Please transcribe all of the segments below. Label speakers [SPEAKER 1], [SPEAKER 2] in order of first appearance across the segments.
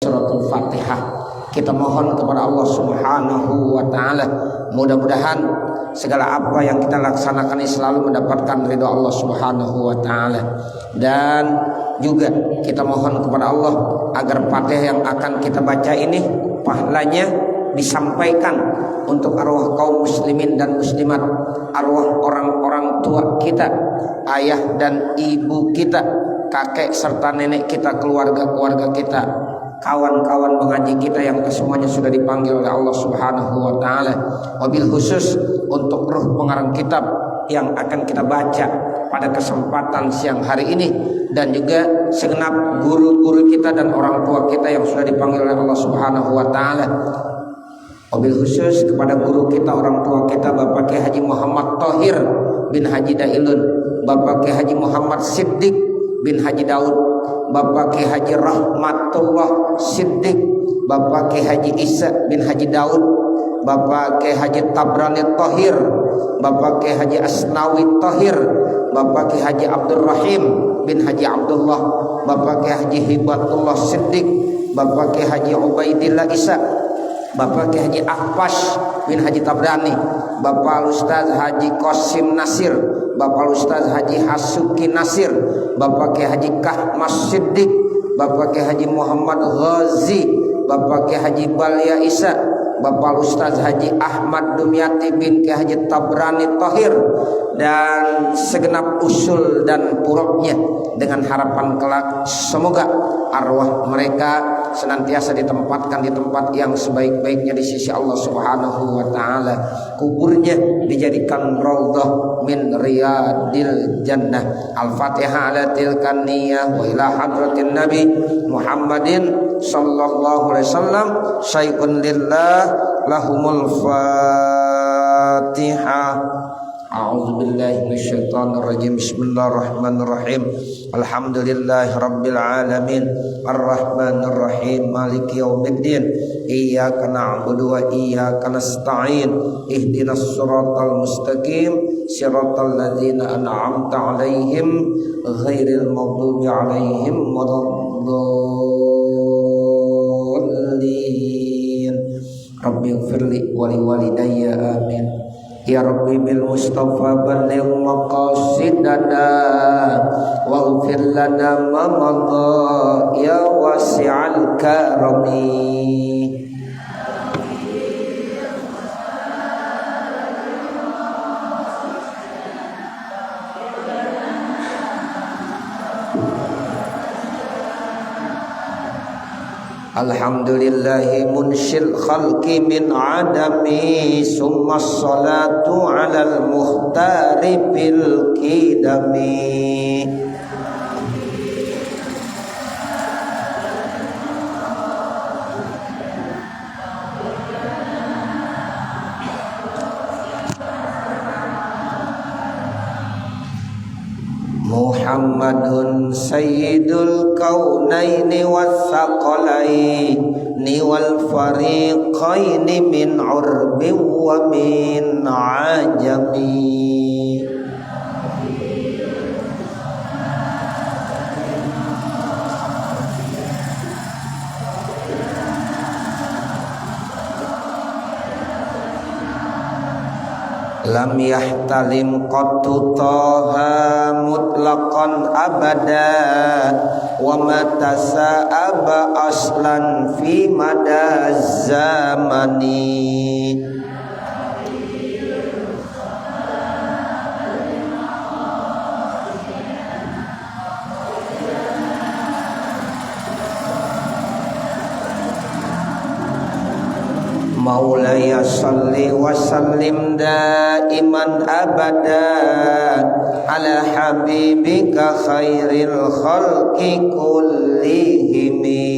[SPEAKER 1] Suratul Fatihah. Kita mohon kepada Allah Subhanahu wa taala, mudah-mudahan segala apa yang kita laksanakan ini selalu mendapatkan ridha Allah Subhanahu wa taala. Dan juga kita mohon kepada Allah agar Fatihah yang akan kita baca ini pahalanya disampaikan untuk arwah kaum muslimin dan muslimat, arwah orang-orang tua kita, ayah dan ibu kita, kakek serta nenek kita, keluarga-keluarga kita, kawan-kawan mengaji kita yang semuanya sudah dipanggil oleh Allah Subhanahu wa taala. Wabil khusus untuk ruh pengarang kitab yang akan kita baca pada kesempatan siang hari ini, dan juga segenap guru-guru kita dan orang tua kita yang sudah dipanggil oleh Allah Subhanahu wa taala. Wabil khusus kepada guru kita, orang tua kita, Bapak Kiai Haji Muhammad Thohir bin Haji Dailun, Bapak Kiai Haji Muhammad Siddiq bin Haji Daud, Bapak Kiai Haji Rahmatullah Siddiq, Bapak Kiai Haji Isa bin Haji Daud, Bapak Kiai Haji Tabrani Thohir, Bapak Kiai Haji Asnawi Thohir, Bapak Kiai Haji Abdul Rahim bin Haji Abdullah, Bapak Kiai Haji Hibatullah Siddiq, Bapak Kiai Haji Ubaidillah Isa, Bapak Kiai Haji Ahpas bin Haji Tabrani, Bapak Ustaz Haji Qasim Nasir, Bapak Ustaz Haji Hasuki Nasir, Bapak Kiai Haji Kahmas Siddiq, Bapak Kiai Haji Muhammad Ghazi, Bapak Kiai Haji Balia Isa, Bapak Ustaz Haji Ahmad Dumyati bin Kiai Haji Tabrani Thohir, dan segenap usul dan puroknya, dengan harapan kelak semoga arwah mereka senantiasa ditempatkan di tempat yang sebaik-baiknya di sisi Allah Subhanahu wa taala. Kuburnya dijadikan raudhah min riyadil jannah. Al-Fatihah ala tilkan niyah wa ila hadratin Nabi Muhammadin sallallahu alaihi wasallam. Syai'un lillah lahumul Fatihah. A'udzu billahi minasyaitonir rajim. Bismillahirrahmanirrahim. Alhamdulillahi rabbil alamin, arrahmanir rahim, maliki yaumiddin. Iyyaka na'budu wa iyyaka nasta'in. Ihdinas siratal mustaqim, siratal ladzina an'amta 'alaihim ghairil maghdubi 'alaihim waladdallin. Rabbighfirli wa liwalidayya amin. Ya Rabbi bil Mustafa balligh maqasidana waghfir lana ma madha ya wasi'al karami. Alhamdulillahi munshil khalqi min adami, summa salatu alal mukhtari bil qidami. Muhammadun sayyidul kaunaini wathaqalaini wal fariqaini min urbin wa min ajami. Lam yahtalim qattu taha mutlaqan abada, wa matasa'aba aslan fi mada zamani. Maulaya salli wa sallim daiman abada ala habibika khairil khalqi kullihimi.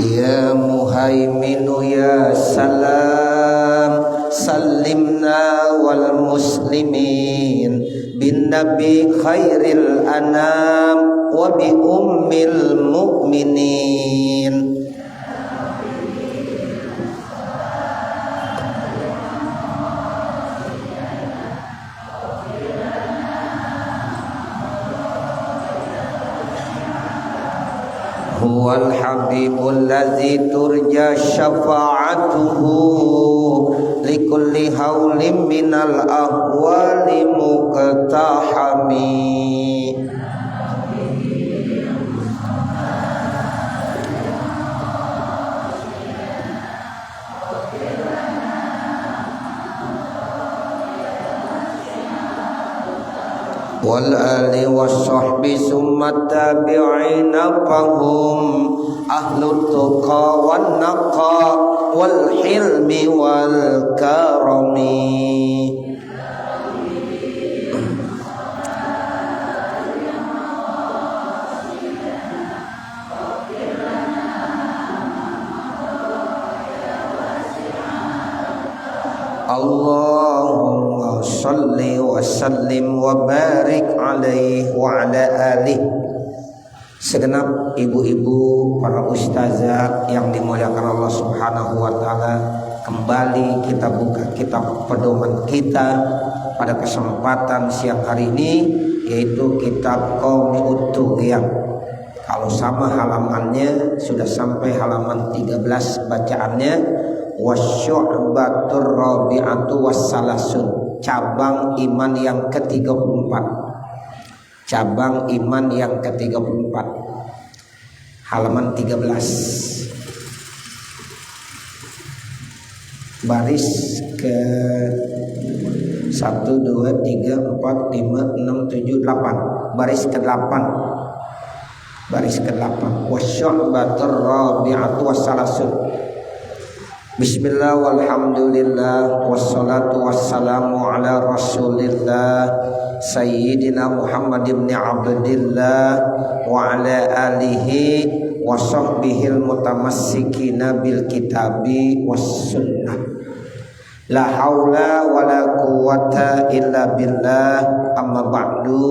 [SPEAKER 1] Ya muhaiminu ya salam, sallimna wal muslimin bin nabi khairil anam wa bi ummil mu'minin. wal habibul ladzi turja syafa'atuhu likulli haulin minal ahwali muqtahami. Wal ali wassahbi summa tabi'ina fahum ahlut tuqa wan naqa wal hilmi wal karami. Allahumma salli wa sallim wa barik alaihi wa ala alihi. Segenap ibu-ibu, para ustazah yang dimuliakan Allah Subhanahu wa taala, kembali kita buka kitab pedoman kita pada kesempatan siang hari ini, yaitu kitab Qawmi'ut Tughyan. Kalau sama halamannya sudah sampai halaman 13 bacaannya. Wasyu'batur rabi'atu wassalasun, cabang iman yang ke-34. Cabang iman yang ke-34, halaman 13, baris ke 1 2 3 4 5 6 7 8, baris ke-8. Baris ke-8. Wasyu'batur rabi'atu wassalasun. Bismillah walhamdulillah wassalatu wassalamu ala rasulillah Sayyidina Muhammad ibn Abdillah wa ala alihi wa sahbihil mutamassikina bil kitabi was sunnah. La haula wa la quwwata illa billah, amma ba'du.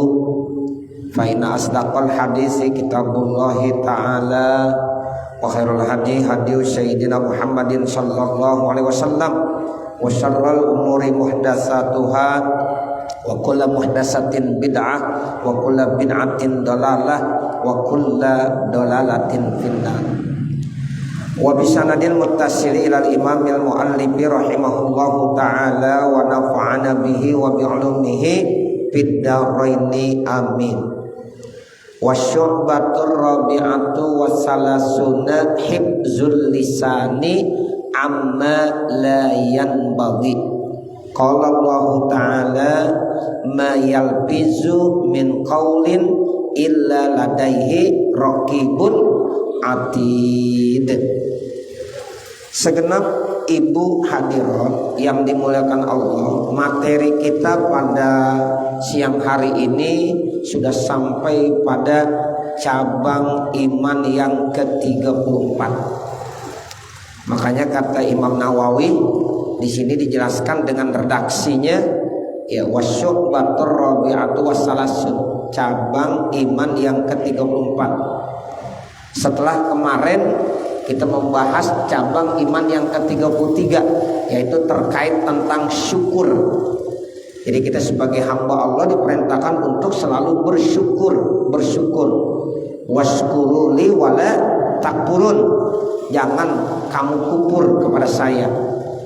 [SPEAKER 1] Fa inna asdaqal hadisi kitabullahi ta'ala wa khairul hadi hadi sayyidina Muhammadin sallallahu alaihi wasallam wa syarrul umuri muhdatsatuha wa kullu muhdatsatin bid'ah wa kullu bid'atin dalalah wa kullu dalalatin finnar. Wa bisanadil muttasili ilal imamil muallifi rahimahullahu ta'ala wa nafa'ana bihi wa bi'ulumihi fid dharaini amin. Wasyu'batur rabi'atu wassalasuna hibzul lisani amma la yanbaghi. Qala Allah ta'ala ma yalfizu min qawlin illa ladaihi raqibun atid. Segenap ibu hadirat yang dimuliakan Allah, materi kita pada siang hari ini sudah sampai pada cabang iman yang ke-34. Makanya kata Imam Nawawi di sini dijelaskan dengan redaksinya, ya, wasyu'batur rabi'atu wassalasun, cabang iman yang ke-34. Setelah kemarin kita membahas cabang iman yang ke-33, yaitu terkait tentang syukur. Jadi kita sebagai hamba Allah diperintahkan untuk selalu bersyukur. Washkuruli wala takfurun. Jangan kamu kufur kepada saya,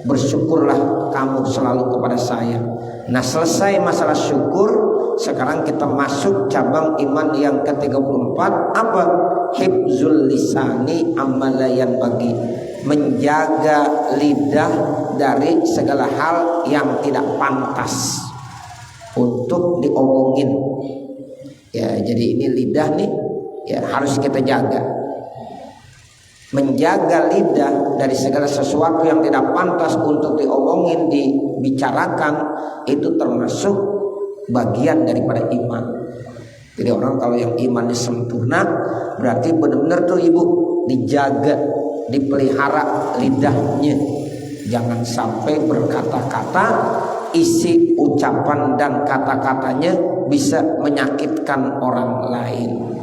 [SPEAKER 1] bersyukurlah kamu selalu kepada saya. Nah, selesai masalah syukur, sekarang kita masuk cabang iman yang ke-34. Apa? Hibzul lisani amalayan bagi, menjaga lidah dari segala hal yang tidak pantas untuk diomongin. Ya, jadi ini lidah nih, ya, harus kita jaga. Menjaga lidah dari segala sesuatu yang tidak pantas untuk diomongin, dibicarakan, itu termasuk bagian daripada iman. Jadi orang kalau yang imannya sempurna, berarti benar-benar tuh ibu dijaga, dipelihara lidahnya. Jangan sampai berkata-kata, isi ucapan dan kata-katanya bisa menyakitkan orang lain,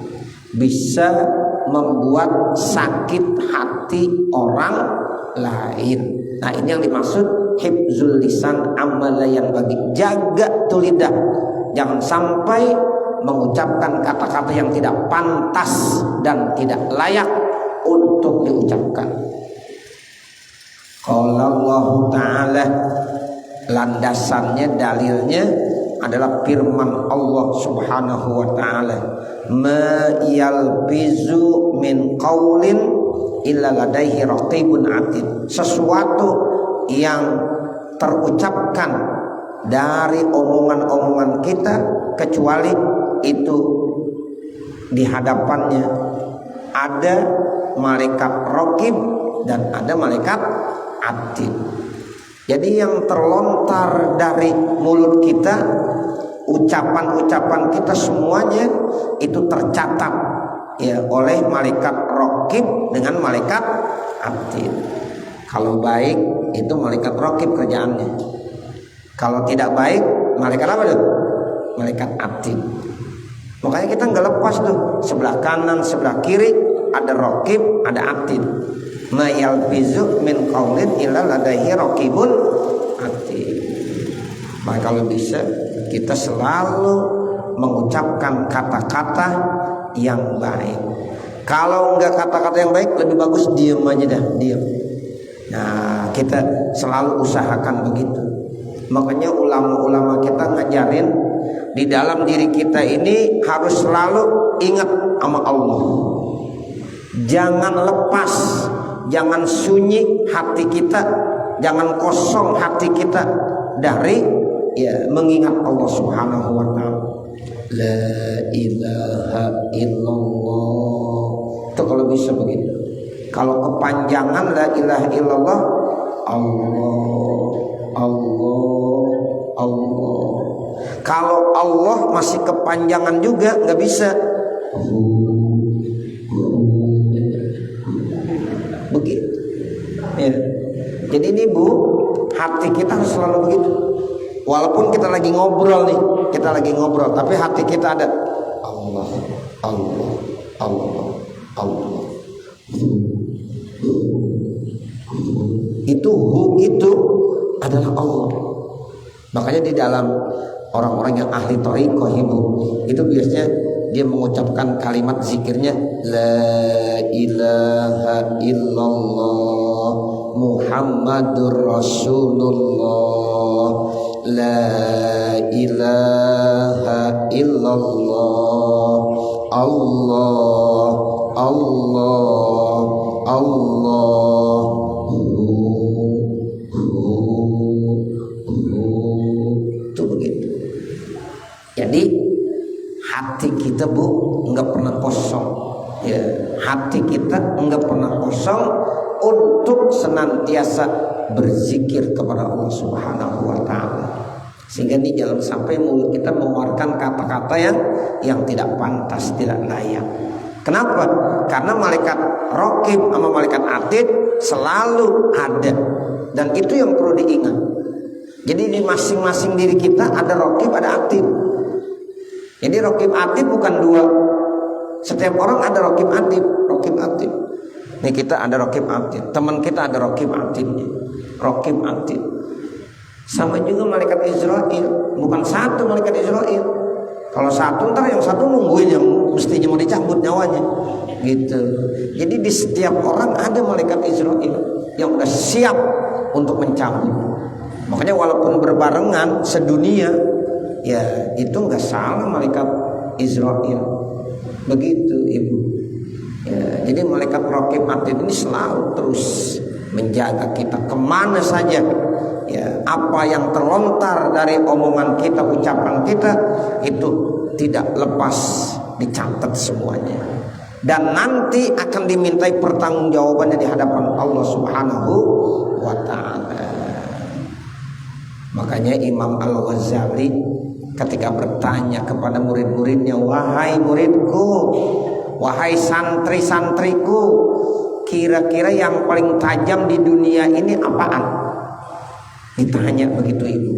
[SPEAKER 1] bisa membuat sakit hati orang lain. Nah, ini yang dimaksud hifzul lisan amalayan bagi. Jaga tuh lidah, jangan sampai mengucapkan kata-kata yang tidak pantas dan tidak layak untuk diucapkan. Qala Allah Ta'ala, landasannya dalilnya adalah firman Allah Subhanahu wa Ta'ala, ma yalbizu min qaulin illa ladaihi raqibun atid. Sesuatu yang terucapkan dari omongan-omongan kita kecuali itu di hadapannya ada malaikat raqib dan ada malaikat atid. Jadi yang terlontar dari mulut kita, ucapan-ucapan kita semuanya itu tercatat ya oleh malaikat raqib dengan malaikat atid. Kalau baik itu malaikat raqib kerjaannya. Kalau tidak baik malaikat apa tuh? Malaikat atid. Makanya kita nggak lepas tuh, sebelah kanan, sebelah kiri ada raqib, ada atid. Ma yalfizu min qaulin illa ladaihi raqibun atid. Maka kalau bisa kita selalu mengucapkan kata-kata yang baik. Kalau enggak kata-kata yang baik, lebih bagus diam aja dah, diam. Nah, kita selalu usahakan begitu. Makanya ulama-ulama kita ngajarin di dalam diri kita ini harus selalu ingat sama Allah. Jangan lepas, jangan sunyi hati kita, jangan kosong hati kita dari ya mengingat Allah Subhanahu wa Ta'ala. La ilaha illallah. Itu kalau bisa begitu. Kalau kepanjangan la ilaha illallah, Allah, Allah, Allah. Kalau Allah masih kepanjangan juga nggak bisa. Begitu. Ya. Jadi ini Bu, hati kita harus selalu begitu. Walaupun kita lagi ngobrol nih, tapi hati kita ada Allah, Allah, Allah, Allah. Itu adalah Allah. Makanya di dalam orang-orang yang ahli thariqah itu biasanya dia mengucapkan kalimat zikirnya la ilaha illallah Muhammadur Rasulullah, la ilaha illallah Allah, Allah, Allah. Itu begitu. Jadi hati kita Bu nggak pernah kosong ya, hati kita nggak pernah kosong untuk senantiasa berzikir kepada Allah Subhanahu wa Ta'ala. Sehingga ini jangan sampai mulut kita mengeluarkan kata-kata yang tidak pantas, tidak layak. Kenapa? Karena malaikat raqib sama malaikat atid selalu ada, dan itu yang perlu diingat. Jadi di masing-masing diri kita ada raqib, ada atid. Jadi raqib atid bukan dua. Setiap orang ada raqib atid, raqib atid. Nih kita ada raqib atid, teman kita ada raqib atidnya, raqib atid. Sama juga malaikat Israil, bukan satu malaikat Israil. Kalau satu ntar yang satu nungguin yang mestinya mau dicabut nyawanya, gitu. Jadi di setiap orang ada malaikat Israil yang udah siap untuk mencabut. Makanya walaupun berbarengan sedunia, ya itu nggak salah malaikat Israil. Begitu Ibu. Ya, jadi malaikat raqib atid ini selalu terus menjaga kita kemana saja. Ya, apa yang terlontar dari omongan kita, ucapan kita itu tidak lepas, dicatat semuanya. Dan nanti akan dimintai pertanggungjawabannya di hadapan Allah Subhanahu wa Ta'ala. Makanya Imam Al-Ghazali ketika bertanya kepada murid-muridnya, wahai muridku, wahai santri-santriku, kira-kira yang paling tajam di dunia ini apaan? Ditanya begitu Ibu,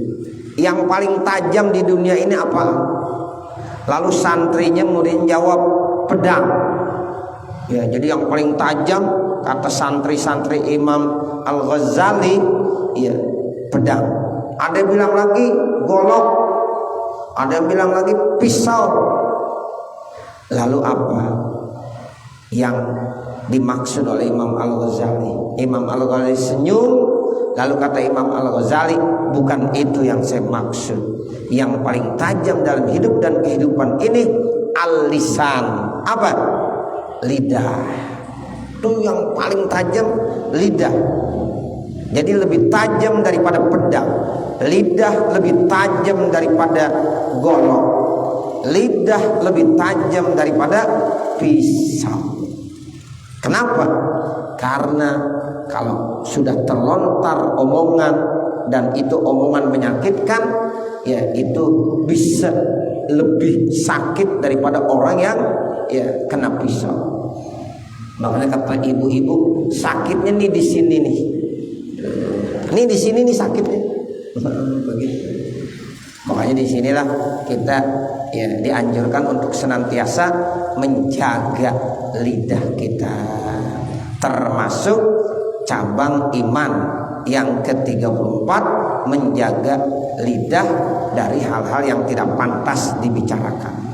[SPEAKER 1] yang paling tajam di dunia ini apa? Lalu santrinya murid jawab pedang. Ya, jadi yang paling tajam kata santri-santri Imam Al-Ghazali, ya pedang. Ada yang bilang lagi golok, ada yang bilang lagi pisau. Lalu apa yang dimaksud oleh Imam Al-Ghazali. Imam Al-Ghazali senyum, lalu kata Imam Al-Ghazali, bukan itu yang saya maksud. Yang paling tajam dalam hidup dan kehidupan ini al-lisan. Apa? Lidah. Itu yang paling tajam, lidah. Jadi lebih tajam daripada pedang. Lidah lebih tajam daripada golok. Lidah lebih tajam daripada pisau. Kenapa? Karena kalau sudah terlontar omongan dan itu omongan menyakitkan, ya itu bisa lebih sakit daripada orang yang ya kena pisau. Makanya kata ibu-ibu, sakitnya nih di sini nih. Ini di sini nih sakitnya. Begitu. Makanya di sinilah kita ya dianjurkan untuk senantiasa menjaga lidah kita, termasuk cabang iman yang ke-34, menjaga lidah dari hal-hal yang tidak pantas dibicarakan.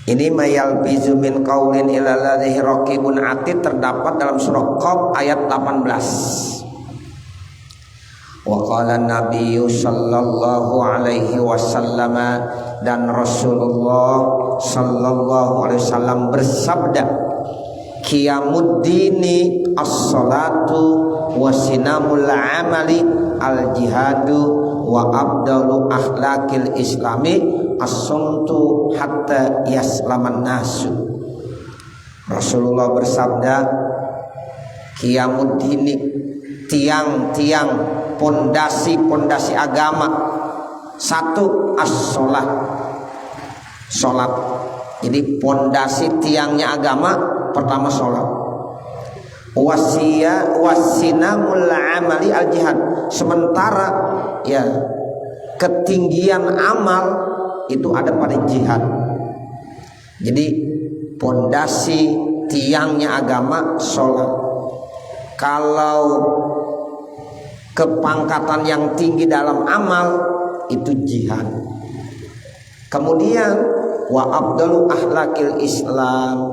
[SPEAKER 1] Ini mayal bizu min qaulin ila ladhi raqibun atid, terdapat dalam surah Qaf ayat 18. Wa qala Nabi sallallahu alaihi wasallam, dan Rasulullah sallallahu alaihi wasallam bersabda, qiyamuddini as-salatu wa sinamul amali al-jihadu wa abdalu akhlaqil islami as-sumtu hatta yaslaman nasu. Rasulullah bersabda, qiyamuddini, tiang-tiang pondasi agama, satu as-sholat, sholat. Jadi pondasi tiangnya agama pertama sholat. Wasinamul amali al jihad, sementara ya ketinggian amal itu ada pada jihad. Jadi pondasi tiangnya agama sholat. Kalau kepangkatan yang tinggi dalam amal itu jihad. Kemudian wa abdalu akhlaqil Islam,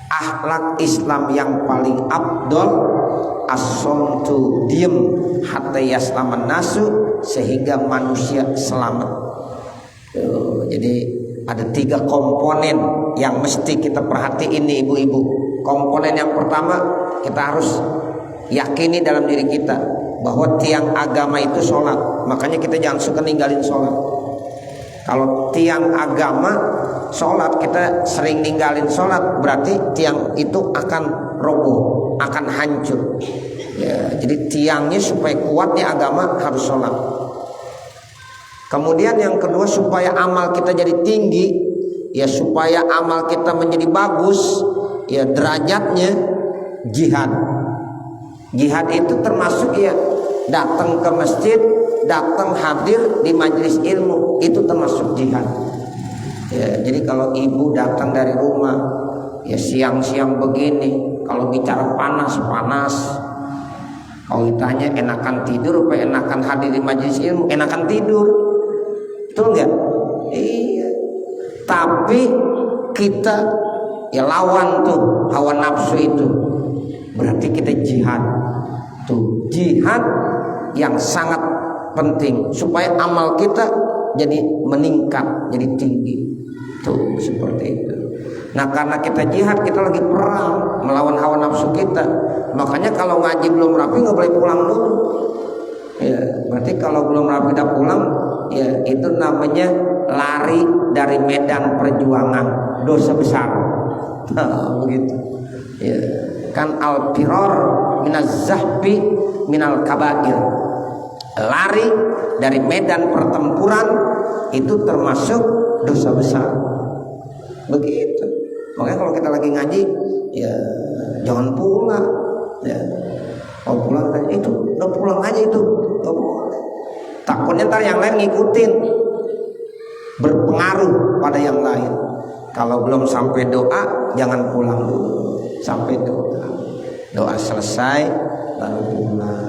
[SPEAKER 1] akhlak Islam yang paling abdol as-sumtu, diem, hatta yaslaman nasu, sehingga manusia selamat. Jadi ada 3 komponen yang mesti kita perhatiin nih ibu-ibu. Komponen yang pertama, kita harus yakini dalam diri kita bahwa tiang agama itu sholat. Makanya kita jangan suka ninggalin sholat. Kalau tiang agama sholat, kita sering ninggalin sholat, berarti tiang itu akan roboh, akan hancur ya. Jadi tiangnya supaya kuatnya agama harus sholat. Kemudian yang kedua, supaya amal kita jadi tinggi, ya supaya amal kita menjadi bagus, ya derajatnya, jihad. Jihad itu termasuk ya datang ke masjid, datang hadir di majelis ilmu, itu termasuk jihad ya. Jadi kalau ibu datang dari rumah ya siang-siang begini, kalau bicara panas, kalau ditanya enakan tidur apa enakan hadir di majelis ilmu, enakan tidur, betul nggak? Iya. Tapi kita ya lawan tuh hawa nafsu itu, berarti kita jihad. Tuh jihad yang sangat penting supaya amal kita jadi meningkat, jadi tinggi. Tuh seperti itu. Nah karena kita jihad, kita lagi perang melawan hawa nafsu kita. Makanya kalau ngaji belum rapi nggak boleh pulang dulu. Ya, berarti kalau belum rapi udah pulang, ya itu namanya lari dari medan perjuangan, dosa besar. Nah, begitu. Ya, kan al-firar minaz zahbi minal kabair. Lari dari medan pertempuran itu termasuk dosa besar. Begitu. Makanya kalau kita lagi ngaji, ya jangan pulang. Ya, kalau pulang itu udah pulang aja itu. Takutnya ntar yang lain ngikutin, berpengaruh pada yang lain. Kalau belum sampai doa, jangan pulang dulu. Sampai doa selesai baru pulang.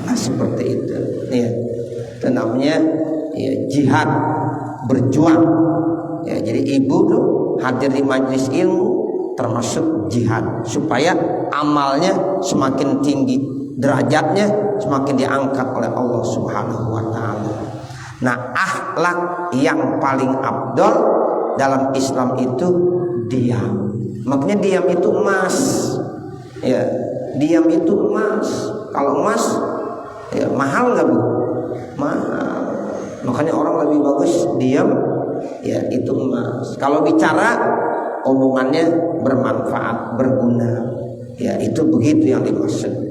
[SPEAKER 1] Nah seperti itu ya. Itu namanya ya, jihad, berjuang ya. Jadi ibu tuh hadir di majelis ilmu termasuk jihad, supaya amalnya semakin tinggi, derajatnya semakin diangkat oleh Allah Subhanahu wa taala. Nah, akhlak yang paling afdal dalam Islam itu diam. Makanya diam itu emas. Ya, diam itu emas. Kalau emas ya mahal enggak, Bu? Mahal. Makanya orang lebih bagus diam, ya itu emas. Kalau bicara omongannya bermanfaat, berguna. Ya, itu begitu yang dimaksud.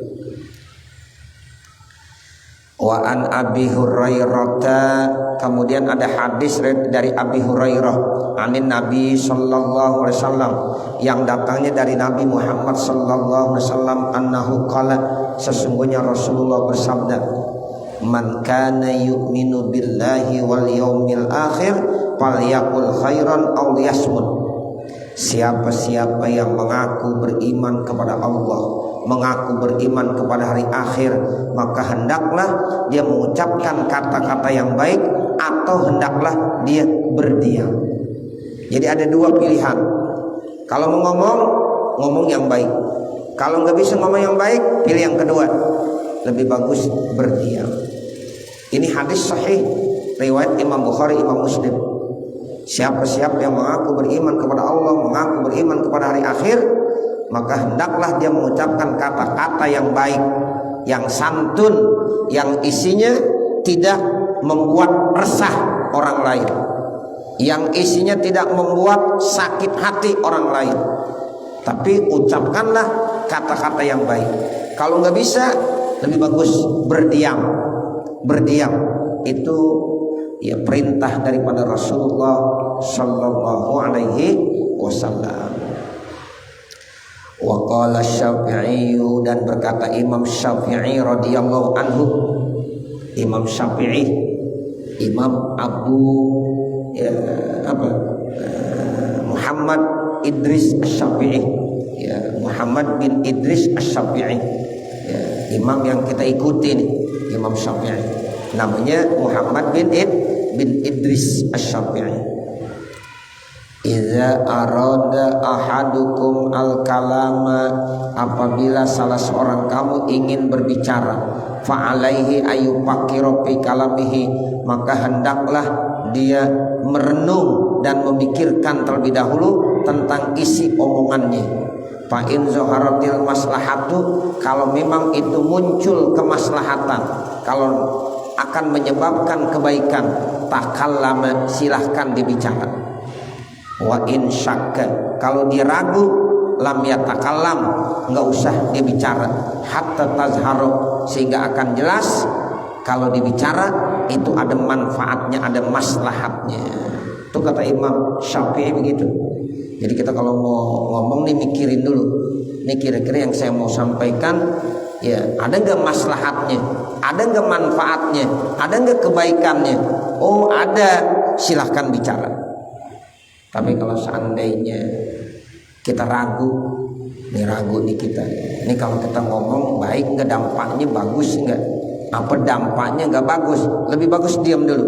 [SPEAKER 1] Wa an Abi Hurairah, kemudian ada hadis dari Abi Hurairah, anin Nabi sallallahu alaihi wasallam, yang datangnya dari Nabi Muhammad sallallahu alaihi wasallam, annahu qala, sesungguhnya Rasulullah bersabda, man kana yu'minu billahi wal yaumil akhir falyaqul khairan aw liyasmut. Siapa-siapa yang mengaku beriman kepada Allah, mengaku beriman kepada hari akhir, maka hendaklah dia mengucapkan kata-kata yang baik atau hendaklah dia berdiam. Jadi ada dua pilihan. Kalau mau ngomong yang baik. Kalau nggak bisa ngomong yang baik, pilih yang kedua, lebih bagus berdiam. Ini hadis sahih riwayat Imam Bukhari, Imam Muslim. Siapa-siapa yang mengaku beriman kepada Allah, mengaku beriman kepada hari akhir, maka hendaklah dia mengucapkan kata-kata yang baik, yang santun, yang isinya tidak membuat resah orang lain, yang isinya tidak membuat sakit hati orang lain. Tapi ucapkanlah kata-kata yang baik. Kalau nggak bisa, lebih bagus berdiam. Berdiam itu ya perintah daripada Rasulullah sallallahu alaihi wasallam. Wa qala Syafi'i, dan berkata Imam Syafi'i radhiyallahu anhu. Imam Syafi'i, Imam Muhammad Idris Asy-Syafi'i, ya, Muhammad bin Idris Asy-Syafi'i, ya, imam yang kita ikuti nih, Imam Syafi'i. Namanya Muhammad bin Idris Asy-Syafi'i. Iza arada ahadukum al-kalama, apabila salah seorang kamu ingin berbicara, fa'alaihi ayufakkira fi kalamihi, maka hendaklah dia merenung dan memikirkan terlebih dahulu tentang isi omongannya. Fa in zaharatil maslahatu, kalau memang itu muncul kemaslahatan, kalau akan menyebabkan kebaikan, takallama, silahkan dibicara. Wa in syakka, kalau dia ragu, lam yatakallam, enggak usah dia bicara, hatta tazharu, sehingga akan jelas kalau dibicara itu ada manfaatnya, ada maslahatnya. Itu kata Imam Syafi'i begitu. Jadi kita kalau mau ngomong nih mikirin dulu, nih kira-kira yang saya mau sampaikan ya ada enggak maslahatnya, ada enggak manfaatnya, ada enggak kebaikannya. Oh ada, silahkan bicara. Tapi kalau seandainya kita ragu nih kita, ini kalau kita ngomong baik nggak, dampaknya bagus nggak, apa dampaknya nggak bagus, lebih bagus diam dulu.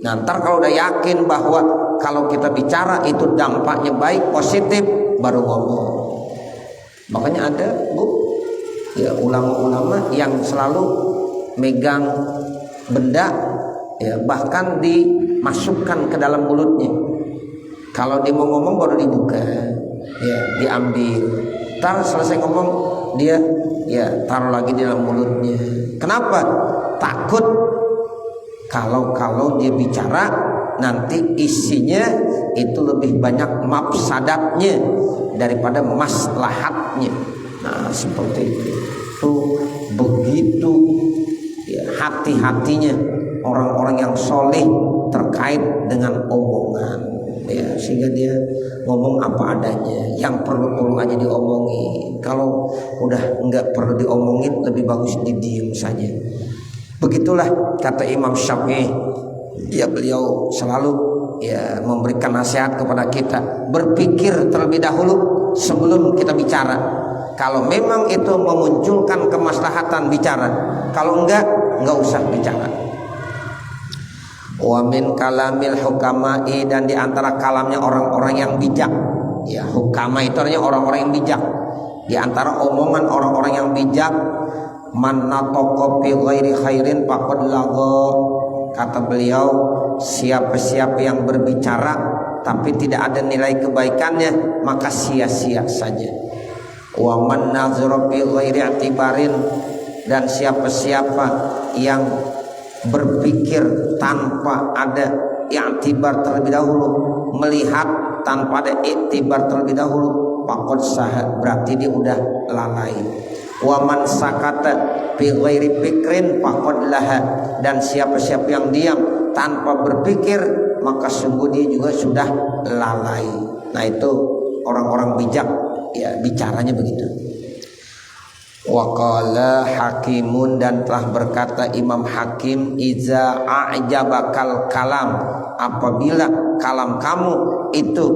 [SPEAKER 1] Nah ntar kalau udah yakin bahwa kalau kita bicara itu dampaknya baik, positif, baru ngomong. Makanya ada, Bu, ya ulama-ulama yang selalu megang benda, ya bahkan dimasukkan ke dalam mulutnya. Kalau dia mau ngomong baru dibuka, ya diambil. Ntar selesai ngomong dia ya taruh lagi di dalam mulutnya. Kenapa? Takut kalau dia bicara nanti isinya itu lebih banyak mafsadatnya daripada maslahatnya. Nah seperti itu begitu ya, hati-hatinya orang-orang yang soleh terkait dengan omongan. Ya, sehingga dia ngomong apa adanya, yang perlu aja diomongin. Kalau udah nggak perlu diomongin, lebih bagus didiam saja. Begitulah kata Imam Syafi'i. Ya beliau selalu ya memberikan nasihat kepada kita, berpikir terlebih dahulu sebelum kita bicara. Kalau memang itu memunculkan kemaslahatan, bicara. Kalau enggak usah bicara. Wa min kalamil hukama'i, dan diantara kalamnya orang-orang yang bijak. Ya, hukama itu artinya orang-orang yang bijak. Di antara omongan orang-orang yang bijak, man nataqa bi ghairi khairin faqad lagha. Kata beliau, siapa-siapa yang berbicara tapi tidak ada nilai kebaikannya, maka sia-sia saja. Wa man nazara bi ghairi i'tibarin, dan siapa-siapa yang berpikir tanpa ada i'tibar terlebih dahulu, melihat tanpa ada i'tibar terlebih dahulu, faqad sahat, berarti dia udah lalai. Wa man sakata bi ghairi fikrin faqad laha, dan siapa-siapa yang diam tanpa berpikir, maka sungguh dia juga sudah lalai. Nah, itu orang-orang bijak, ya bicaranya begitu. Wa qala Hakimun, dan telah berkata Imam Hakim, iza a'jabakal kalam, apabila kalam kamu itu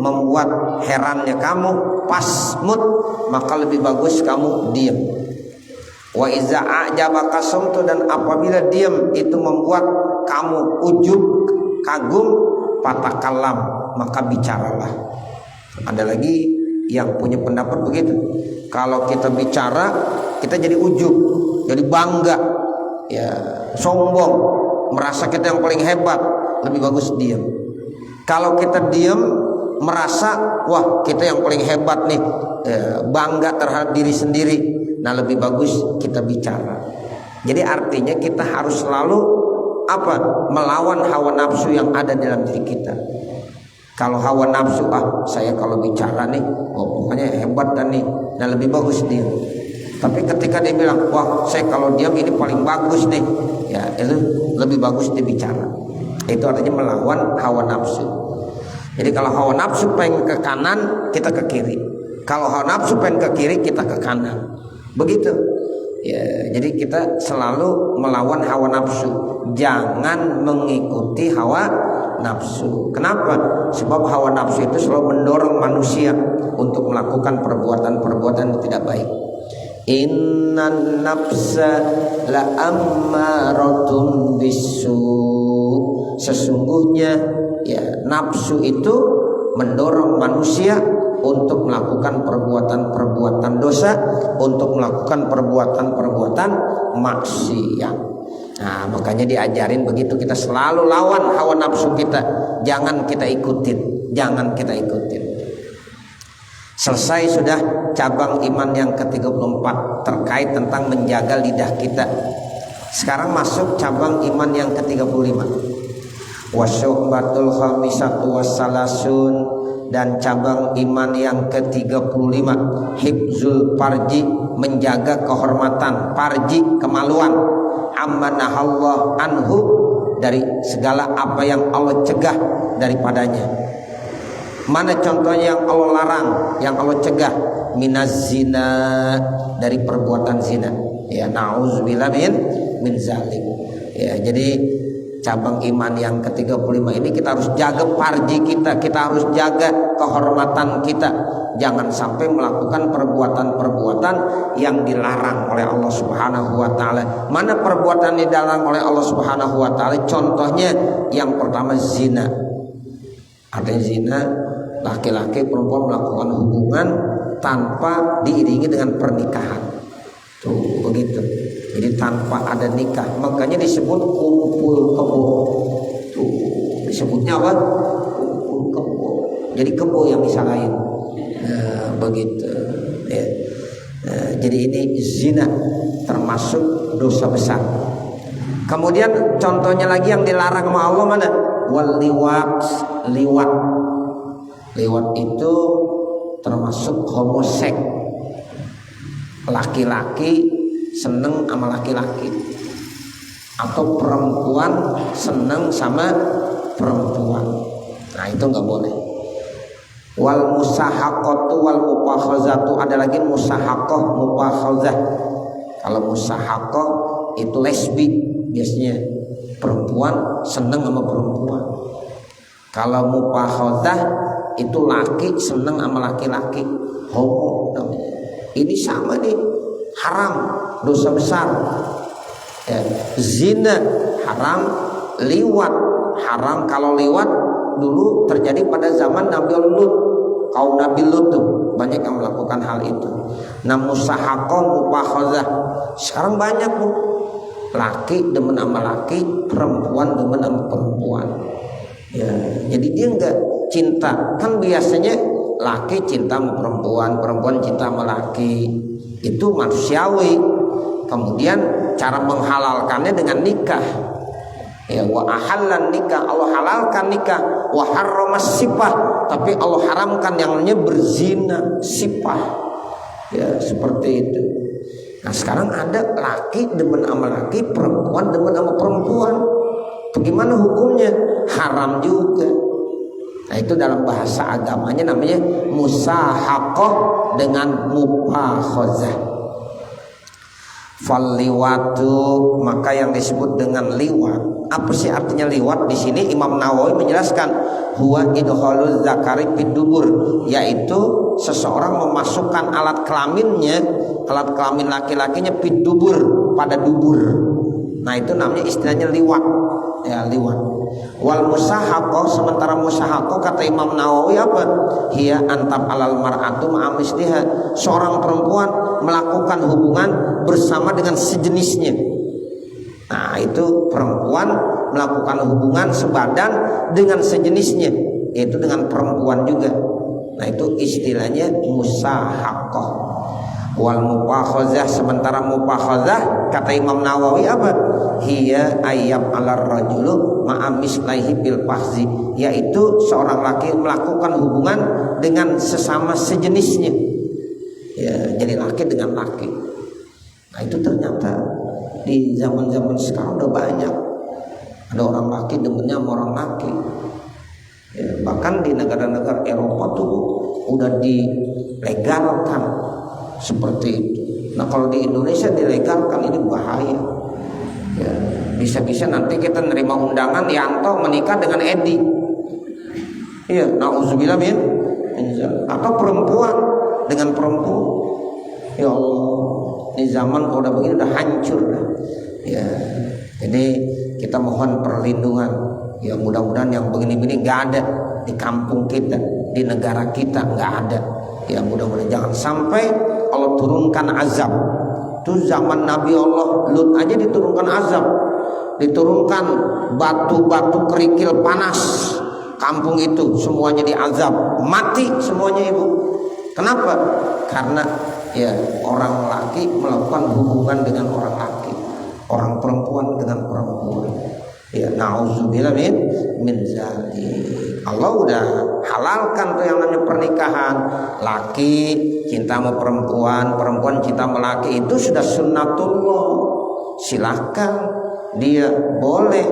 [SPEAKER 1] membuat herannya kamu, pasmut, maka lebih bagus kamu diam. Wa iza a'jabaka sumtu, dan apabila diam itu membuat kamu ujub, kagum, fatakalam, maka bicaralah. Ada lagi yang punya pendapat begitu. Kalau kita bicara, kita jadi ujub, jadi bangga, ya sombong, merasa kita yang paling hebat, lebih bagus diam. Kalau kita diam, merasa wah kita yang paling hebat nih, bangga terhadap diri sendiri, nah lebih bagus kita bicara. Jadi artinya kita harus selalu melawan hawa nafsu yang ada dalam diri kita. Kalau hawa nafsu, saya kalau bicara nih, pokoknya hebat dan nih, nah lebih bagus diam. Tapi ketika dia bilang, wah saya kalau diam ini paling bagus nih, ya itu lebih bagus dia bicara. Itu artinya melawan hawa nafsu. Jadi kalau hawa nafsu pengen ke kanan, kita ke kiri. Kalau hawa nafsu pengen ke kiri, kita ke kanan. Begitu. Ya, jadi kita selalu melawan hawa nafsu. Jangan mengikuti hawa nafsu. Kenapa? Sebab hawa nafsu itu selalu mendorong manusia untuk melakukan perbuatan-perbuatan yang tidak baik. Innan nafsa la ammaratun bisu. Sesungguhnya ya nafsu itu mendorong manusia untuk melakukan perbuatan-perbuatan dosa, untuk melakukan perbuatan-perbuatan maksiat. Nah, makanya diajarin begitu, kita selalu lawan hawa nafsu kita, jangan kita ikutin, jangan kita ikutin. Selesai sudah cabang iman yang ke-34 terkait tentang menjaga lidah kita. Sekarang masuk cabang iman yang ke-35. Wasyu'batul khamisatu wassalasun, dan cabang iman yang ke-35 hifzul farji, menjaga kehormatan, farji kemaluan, ammanahallah anhu, dari segala apa yang Allah cegah daripadanya. Mana contohnya yang Allah larang, yang Allah cegah? Minaz zina, dari perbuatan zina. Ya, na'udzubillah min zalik. Ya, jadi cabang iman yang ke-35 ini kita harus jaga farji kita harus jaga kehormatan kita. Jangan sampai melakukan perbuatan-perbuatan yang dilarang oleh Allah Subhanahu wa taala. Mana perbuatan yang dilarang oleh Allah Subhanahu wa taala? Contohnya yang pertama zina. Artinya zina, laki-laki perempuan melakukan hubungan tanpa diiringi dengan pernikahan. Tuh, begitu. Jadi tanpa ada nikah, makanya disebut kumpul kebo. Tuh, disebutnya apa? Kumpul kebo. Jadi kebo yang disalahin. Nah, begitu. Ya. Nah, jadi ini zina termasuk dosa besar. Kemudian contohnya lagi yang dilarang sama Allah mana? Wal liwat. Liwat itu termasuk homoseks. Laki-laki seneng sama laki-laki, atau perempuan seneng sama perempuan. Nah, itu nggak boleh. Wal musahaqatu wal mufakhazatu, ada lagi musahaqah, mufakhazah. Kalau musahaqah itu lesbi, biasanya perempuan seneng sama perempuan. Kalau mufakhazah itu laki seneng sama laki-laki, homo namanya. Ini sama nih, haram, dosa besar. Ya, zina haram, liwat haram. Kalau liwat dulu terjadi pada zaman Nabi Lut. kaum Nabi Lut tuh banyak yang melakukan hal itu. Nah, musahaqah, mupakhazah sekarang banyak Bu. Laki demen sama laki, perempuan demen sama perempuan. Ya, jadi dia enggak cinta. Kan biasanya laki cinta sama perempuan, perempuan cinta sama laki. Itu manusiawi. Kemudian cara menghalalkannya dengan nikah. Ya, wa ahallan nikah, Allah halalkan nikah. Wa harramas sipah, tapi Allah haramkan yang namanya berzina, sipah. Ya, seperti itu. Nah, sekarang ada laki demen sama laki, perempuan demen sama perempuan. Bagaimana hukumnya? Haram juga. Nah, itu dalam bahasa agamanya namanya musahaqah dengan mupakhazah. Fal liwatu, maka yang disebut dengan liwat. Apa sih artinya liwat di sini? Imam Nawawi menjelaskan huwa idkhaluz zakari fid dubur, yaitu seseorang memasukkan alat kelaminnya, alat kelamin laki-lakinya fid dubur, pada dubur. Nah, itu namanya istilahnya liwat. Ya, liwat. Wal musahaqah, sementara musahaqah kata Imam Nawawi apa? Hiya antab alal mar'atu ma'amisliha, seorang perempuan melakukan hubungan bersama dengan sejenisnya. Nah, itu perempuan melakukan hubungan sebadan dengan sejenisnya, yaitu dengan perempuan juga. Nah, itu istilahnya musahaqah. Wal mupakhazah, sementara mupakhazah kata Imam Nawawi apa? Hiya ayyab alar rajulu ma'amislaihi bil fahzi, yaitu seorang laki melakukan hubungan dengan sesama sejenisnya. Ya, jadi laki dengan laki. Nah, itu ternyata di zaman-zaman sekarang udah banyak. Ada orang laki demennya sama orang laki. Ya, bahkan di negara-negara Eropa tuh udah dilegalkan seperti itu. Nah, kalau di Indonesia dilegalkan ini bahaya. Ya, bisa-bisa nanti kita nerima undangan Yanto menikah dengan Edi. Iya, nauzubillah min. Atau perempuan dengan perempuan. Ya Allah, ini zaman kalau udah begini udah hancur. Ya, jadi kita mohon perlindungan. Ya, mudah-mudahan yang begini-begini nggak ada di kampung kita, di negara kita nggak ada. Ya, mudah-mudahan jangan sampai Allah turunkan azab. Itu zaman Nabi Allah Lut aja diturunkan azab, diturunkan batu-batu kerikil panas. Kampung itu semuanya diazab, mati semuanya ibu. Kenapa? Karena ya orang laki melakukan hubungan dengan orang laki, orang perempuan dengan perempuan. Ya, nauzubillah min zalik. Allah udah halalkan tuh yang namanya pernikahan. Laki cinta sama perempuan, perempuan cinta sama laki, itu sudah sunnatullah. Silahkan dia boleh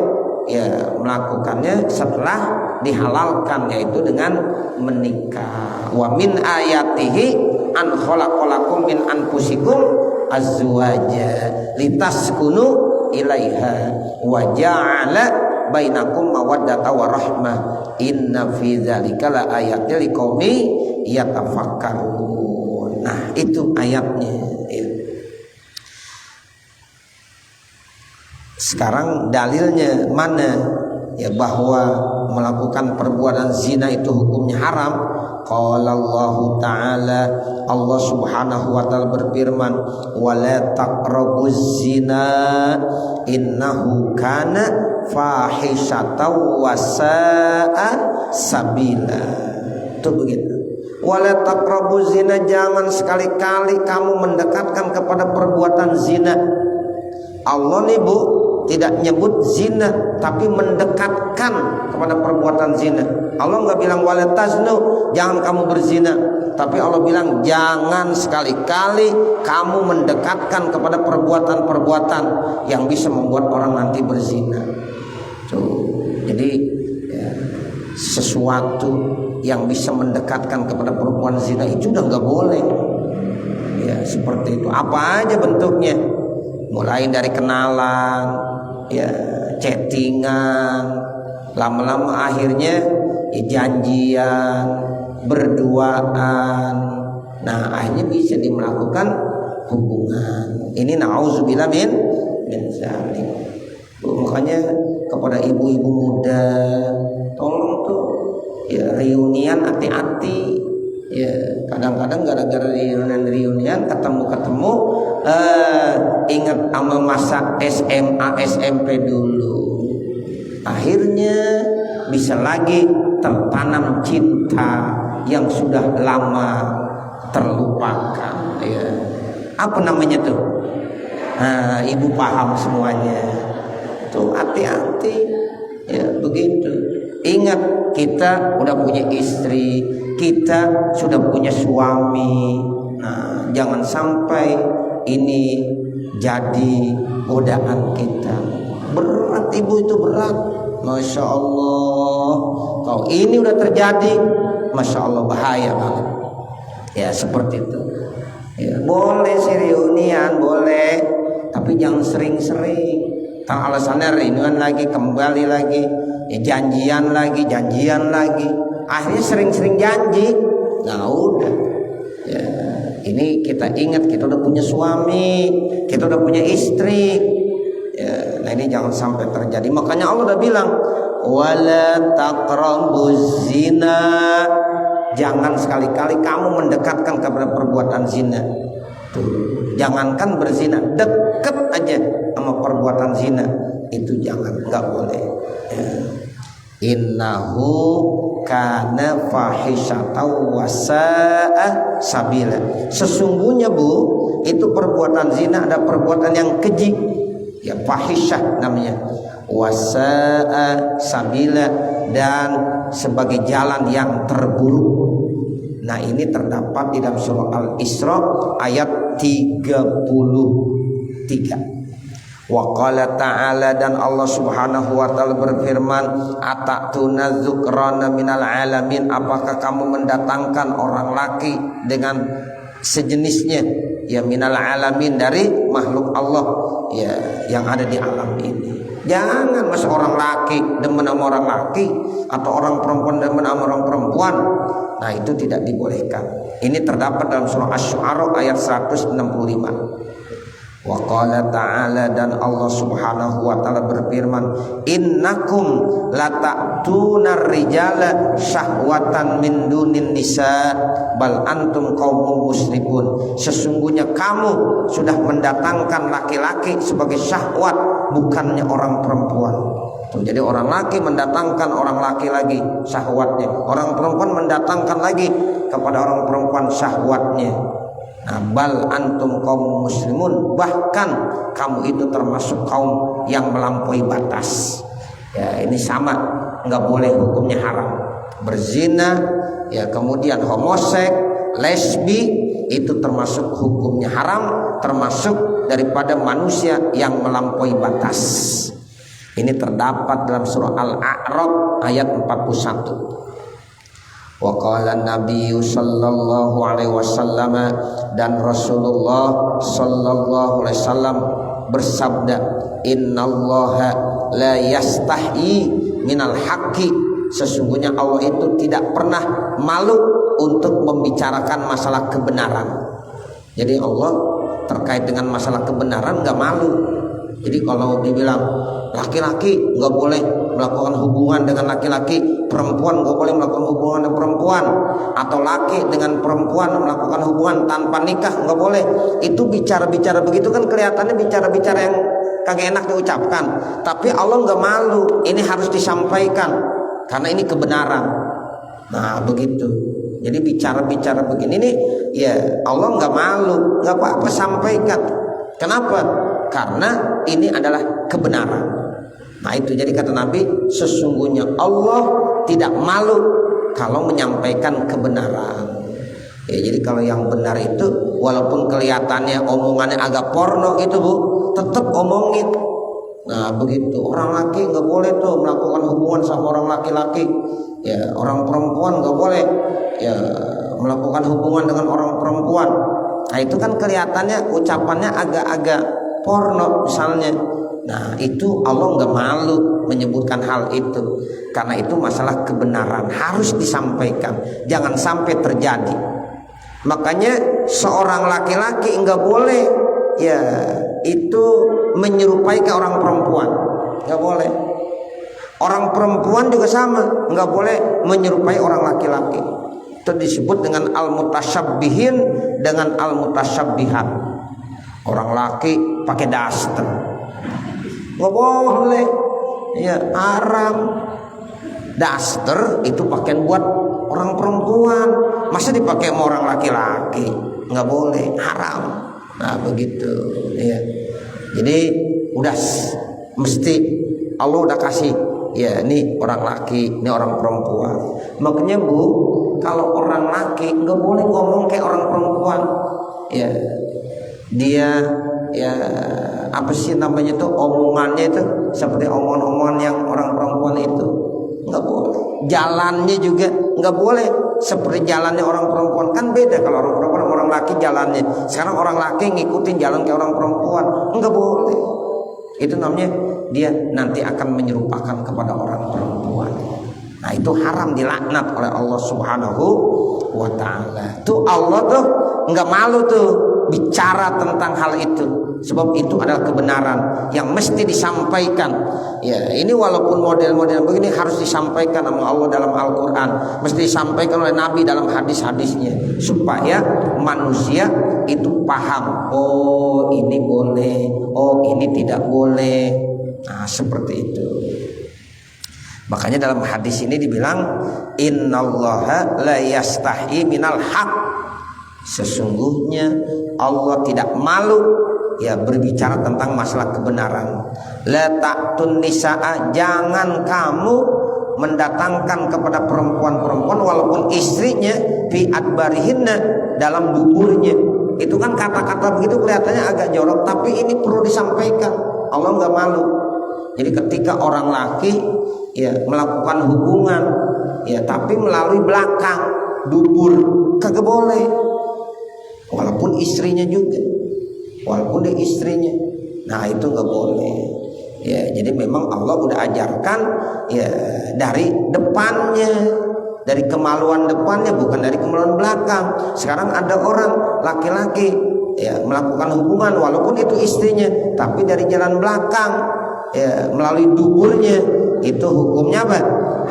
[SPEAKER 1] ya melakukannya setelah dihalalkan, yaitu dengan menikah. Wa min ayatihi an khalaqalakum min anfusikum azwaja litaskunu ilaiha wa ja'ala bainakum mawaddata wa rahmah inna fi dzalika la ayatil liqaumi yatafakkarun. Nah, itu ayatnya ya. Sekarang dalilnya mana ya bahwa melakukan perbuatan zina itu hukumnya haram? Qala Allah Ta'ala, Allah Subhanahu wa Ta'ala berfirman, wala taqrabuz zina innahu kana fahisatan wa sa'a sabila. Itu begitu. Wala taqrabuz zina, jangan sekali-kali kamu mendekatkan kepada perbuatan zina. Allah nih Bu tidak nyebut zina, tapi mendekatkan kepada perbuatan zina. Allah nggak bilang wala taznu, jangan kamu berzina, tapi Allah bilang jangan sekali-kali kamu mendekatkan kepada perbuatan-perbuatan yang bisa membuat orang nanti berzina. Tuh, jadi ya, sesuatu yang bisa mendekatkan kepada perempuan zina itu udah nggak boleh. Ya, seperti itu. Apa aja bentuknya, mulai dari kenalan, ya chattingan, lama-lama akhirnya ya janjian, berduaan. Nah, akhirnya bisa melakukan hubungan. Ini nauzubillah min zalik. Makanya kepada ibu-ibu muda, tolong tuh ya reunian hati-hati. Ya, kadang-kadang gara-gara reunian ketemu ingat sama masa SMA SMP dulu. Akhirnya bisa lagi tertanam cinta yang sudah lama terlupakan. Ya. Apa namanya tuh? Nah, ibu paham semuanya. Tuh hati-hati. Ya, begitu. Ingat, kita udah punya istri, kita sudah punya suami. Nah, jangan sampai ini jadi godaan kita. Berat ibu, itu berat. Masya Allah. Kalau ini udah terjadi, Masya Allah bahaya banget. Ya seperti itu. Ya, boleh sih reunian, boleh, tapi jangan sering-sering. Kalau alasannya reunian lagi, kembali lagi, ya janjian lagi. Akhirnya sering-sering janji. Nah udah. Ya, ini kita ingat, kita udah punya suami, kita udah punya istri. Ya, nah ini jangan sampai terjadi. Makanya Allah udah bilang, wala taqrabuz zina. Jangan sekali-kali kamu mendekatkan kepada perbuatan zina. Tuh, jangankan berzina, deket aja sama perbuatan zina, itu jangan, nggak boleh. Ya. Innahu kana fahisyatan wa sa'a sabila. Sesungguhnya Bu, itu perbuatan zina ada perbuatan yang keji. Ya fahisyah namanya. Wa sa'a sabila, dan sebagai jalan yang terburuk. Nah ini terdapat di dalam surah Al-Isra ayat 33. Wa qala ta'ala, dan Allah subhanahu wa ta'ala berfirman, atatuna dzukrana minal alamin. Apakah kamu mendatangkan orang laki dengan sejenisnya, ya minal alamin, dari makhluk Allah ya yang ada di alam ini. Jangan masa orang laki demen sama orang laki, atau orang perempuan demen sama orang perempuan. Nah itu tidak dibolehkan. Ini terdapat dalam surah Asy-Syu'ara ayat 165. Wa qala ta'ala, dan Allah subhanahu wa ta'ala berfirman, innakum lata'tunar rijala syahwatan min dunin nisa bal antum qaumun musrifun. Sesungguhnya kamu sudah mendatangkan laki-laki sebagai syahwat, bukannya orang perempuan. Jadi orang laki mendatangkan orang laki lagi syahwatnya, orang perempuan mendatangkan lagi kepada orang perempuan syahwatnya. Nah, bal antum kaum muslimun, bahkan kamu itu termasuk kaum yang melampaui batas. Ya ini sama, nggak boleh, hukumnya haram. Berzina, ya kemudian homoseks, lesbi, itu termasuk hukumnya haram, termasuk daripada manusia yang melampaui batas. Ini terdapat dalam surah Al-A'raf ayat 41. Wa qala Nabi sallallahu alaihi wasallam, dan Rasulullah sallallahu alaihi wasallam bersabda, innallaha la yastahi minal haqqi. Sesungguhnya Allah itu tidak pernah malu untuk membicarakan masalah kebenaran. Jadi Allah terkait dengan masalah kebenaran nggak malu. Jadi kalau dibilang laki-laki nggak boleh melakukan hubungan dengan laki-laki, perempuan nggak boleh melakukan hubungan dengan perempuan, atau laki dengan perempuan melakukan hubungan tanpa nikah, nggak boleh. Itu bicara-bicara begitu kan kelihatannya bicara-bicara yang kagak enak diucapkan. Tapi Allah nggak malu, ini harus disampaikan karena ini kebenaran. Nah begitu. Jadi bicara-bicara begini nih, ya Allah nggak malu, nggak apa-apa sampaikan. Kenapa? Karena ini adalah kebenaran. Nah itu, jadi kata Nabi, sesungguhnya Allah tidak malu kalau menyampaikan kebenaran. Ya, jadi kalau yang benar itu walaupun kelihatannya omongannya agak porno gitu Bu, tetap omongin. Nah begitu, orang laki nggak boleh tuh melakukan hubungan sama orang laki-laki. Ya orang perempuan nggak boleh ya melakukan hubungan dengan orang perempuan. Nah itu kan kelihatannya ucapannya agak-agak porno misalnya. Nah itu Allah nggak malu menyebutkan hal itu, karena itu masalah kebenaran harus disampaikan, jangan sampai terjadi. Makanya seorang laki-laki nggak boleh ya itu menyerupai ke orang perempuan, nggak boleh. Orang perempuan juga sama, nggak boleh menyerupai orang laki-laki. Itu disebut dengan al-mutasyabbihin dengan al-mutasyabbihat. Orang laki pakai daster, nggak boleh, ya haram. Daster itu pakaian buat orang perempuan, masa dipakai sama orang laki-laki? Nggak boleh, haram. Nah begitu ya. Jadi udah mesti Allah udah kasih ya, ini orang laki, ini orang perempuan. Makanya Bu, kalau orang laki nggak boleh ngomong kayak orang perempuan. Ya, dia ya apa sih namanya tuh, omongannya itu seperti omongan-omongan yang orang perempuan itu nggak boleh. Jalannya juga nggak boleh seperti jalannya orang perempuan, kan beda kalau orang perempuan orang laki jalannya. Sekarang orang laki ngikutin jalan kayak orang perempuan, nggak boleh. Itu namanya dia nanti akan menyerupakan kepada orang perempuan. Nah itu haram, dilaknat oleh Allah Subhanahu wa ta'ala. Tuh Allah tuh nggak malu tuh bicara tentang hal itu, sebab itu adalah kebenaran yang mesti disampaikan. Ya ini walaupun model-model begini harus disampaikan sama Allah dalam Al-Quran, mesti disampaikan oleh Nabi dalam hadis-hadisnya, supaya manusia itu paham, oh ini boleh, oh ini tidak boleh. Nah seperti itu. Makanya dalam hadis ini dibilang innallaha la yastahi minal haq. Sesungguhnya Allah tidak malu ya berbicara tentang masalah kebenaran. La ta'tun nisaa, jangan kamu mendatangkan kepada perempuan-perempuan walaupun istrinya fi adbarihinna, dalam duburnya. Itu kan kata-kata begitu kelihatannya agak jorok, tapi ini perlu disampaikan. Allah nggak malu. Jadi ketika orang laki ya melakukan hubungan ya tapi melalui belakang, dubur, kagak boleh. Walaupun istrinya juga, walaupun dia istrinya, nah itu nggak boleh. Ya, jadi memang Allah udah ajarkan ya dari depannya, dari kemaluan depannya, bukan dari kemaluan belakang. Sekarang ada orang laki-laki ya melakukan hubungan walaupun itu istrinya, tapi dari jalan belakang ya melalui duburnya, itu hukumnya apa?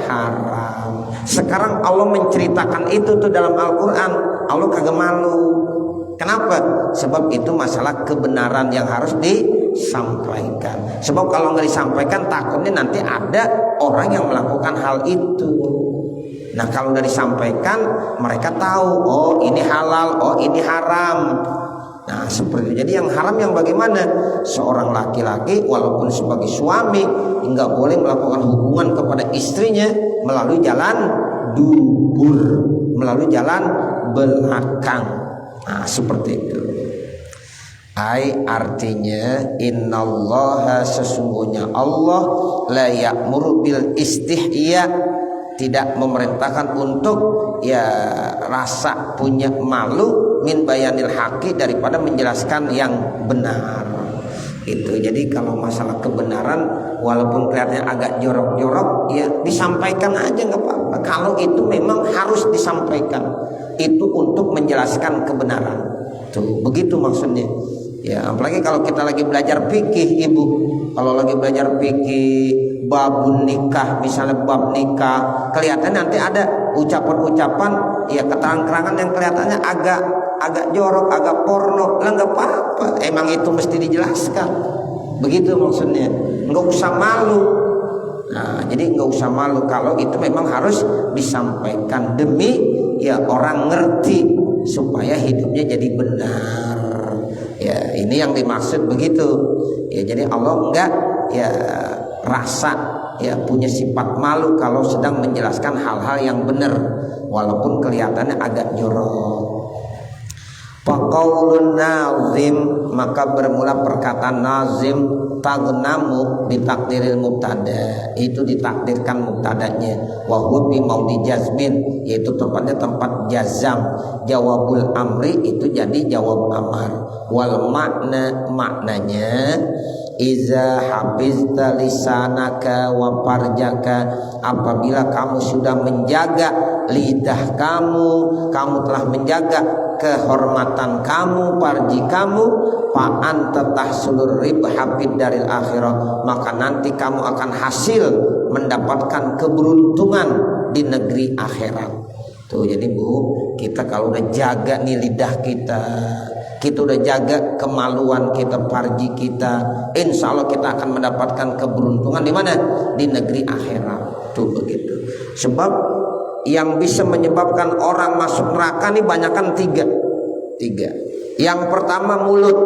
[SPEAKER 1] Haram. Sekarang Allah menceritakan itu tuh dalam Al-Quran, Allah kagak malu. Kenapa? Sebab itu masalah kebenaran yang harus disampaikan. Sebab kalau nggak disampaikan takutnya nanti ada orang yang melakukan hal itu. Nah kalau udah disampaikan mereka tahu, oh ini halal, oh ini haram. Nah seperti itu. Jadi yang haram yang bagaimana? Seorang laki-laki walaupun sebagai suami nggak boleh melakukan hubungan kepada istrinya melalui jalan dubur, melalui jalan belakang. Nah seperti itu. Artinya innallaha, sesungguhnya Allah la ya'muru bil istihya, tidak memerintahkan untuk ya rasa punya malu min bayanil haqi, daripada menjelaskan yang benar. Itu jadi kalau masalah kebenaran walaupun kelihatannya agak jorok-jorok ya disampaikan aja nggak apa-apa. Kalau itu memang harus disampaikan, itu untuk menjelaskan kebenaran. Tuh begitu maksudnya. Ya apalagi kalau kita lagi belajar fikih Ibu, kalau lagi belajar fikih babun nikah, misalnya bab nikah, kelihatan nanti ada ucapan-ucapan ya keterangan-keterangan yang kelihatannya agak jorok, agak porno, lah nggak apa-apa, emang itu mesti dijelaskan. Begitu maksudnya, nggak usah malu. Nah jadi nggak usah malu kalau itu memang harus disampaikan demi ya orang ngerti supaya hidupnya jadi benar. Ya ini yang dimaksud begitu. Ya jadi Allah enggak ya rasa ya punya sifat malu kalau sedang menjelaskan hal-hal yang benar walaupun kelihatannya agak jorok. Faqaulun nazim, maka bermula perkataan nazim tagnamu ditakdiril mubtada, itu ditakdirkan mubtadanya, wa huwa bi maudi jazmin, yaitu tempatnya tempat jazam. Jawabul amri itu jadi jawab amar. Wal maknanya iza habizta lisanaka wa farjaka, apabila kamu sudah menjaga lidah kamu, kamu telah menjaga kehormatan kamu, farji kamu, fa anta tahsulur ribha fid daril akhirah, maka nanti kamu akan hasil mendapatkan keberuntungan di negeri akhirat. Tuh jadi Bu, kita kalau udah jaga nih lidah kita udah jaga kemaluan kita, farji kita, insya Allah kita akan mendapatkan keberuntungan di mana? Di negeri akhirat. Tuh begitu. Sebab yang bisa menyebabkan orang masuk neraka nih banyakkan tiga. Yang pertama mulut,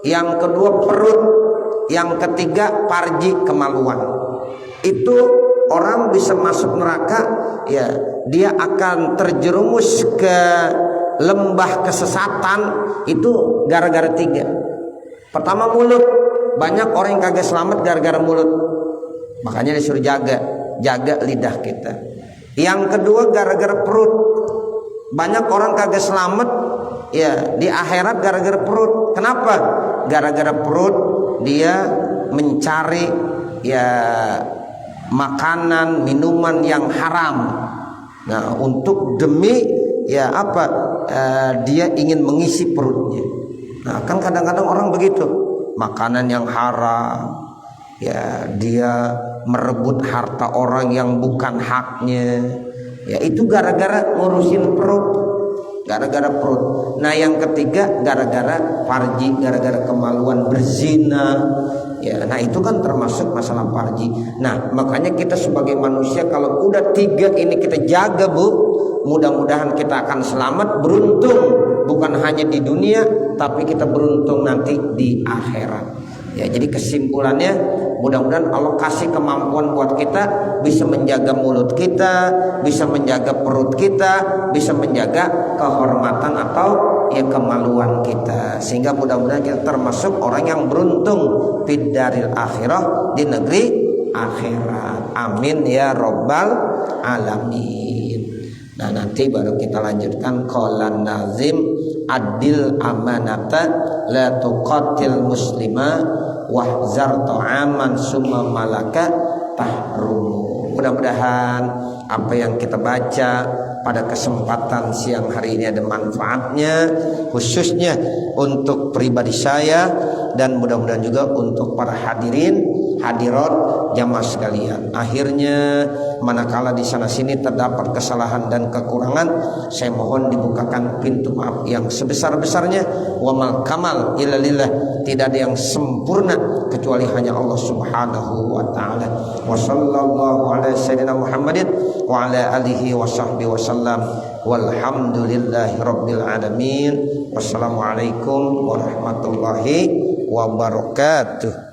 [SPEAKER 1] yang kedua perut, yang ketiga farji, kemaluan. Itu orang bisa masuk neraka, ya dia akan terjerumus ke lembah kesesatan itu gara-gara tiga. Pertama mulut, banyak orang yang kagak selamat gara-gara mulut. Makanya disuruh jaga lidah kita. Yang kedua gara-gara perut, banyak orang kagak selamat ya di akhirat gara-gara perut. Kenapa? Gara-gara perut dia mencari ya makanan, minuman yang haram. Nah, untuk demi ya apa? Dia ingin mengisi perutnya. Nah, kan kadang-kadang orang begitu, makanan yang haram, ya dia merebut harta orang yang bukan haknya. Ya itu gara-gara ngurusin perut, gara-gara perut. Nah, yang ketiga gara-gara farji, gara-gara kemaluan, berzina. Ya, nah itu kan termasuk masalah farji. Nah, makanya kita sebagai manusia kalau udah tiga ini kita jaga Bu, mudah-mudahan kita akan selamat, beruntung bukan hanya di dunia tapi kita beruntung nanti di akhirat. Ya, jadi kesimpulannya mudah-mudahan Allah kasih kemampuan buat kita bisa menjaga mulut kita, bisa menjaga perut kita, bisa menjaga kehormatan atau ya kemaluan kita, sehingga mudah-mudahan kita termasuk orang yang beruntung fid daril akhirah, di negeri akhirat. Amin ya rabbal alamin. Nah, nanti baru kita lanjutkan qalan nazim adil amanata la tuqatil muslima wahzar ta'aman summa malaka tahrumu. Mudah-mudahan apa yang kita baca pada kesempatan siang hari ini ada manfaatnya, khususnya untuk pribadi saya dan mudah-mudahan juga untuk para hadirin hadirat jamaah sekalian. Akhirnya manakala di sana sini terdapat kesalahan dan kekurangan, saya mohon dibukakan pintu maaf yang sebesar-besarnya. Wa mal kamal illa lillah, tidak ada yang sempurna kecuali hanya Allah Subhanahu wa taala. Wa sallallahu ala sayyidina Muhammadin wa ala alihi wa sahbihi wasallam. Walhamdulillahi rabbil alamin. Wassalamualaikum warahmatullahi wabarakatuh.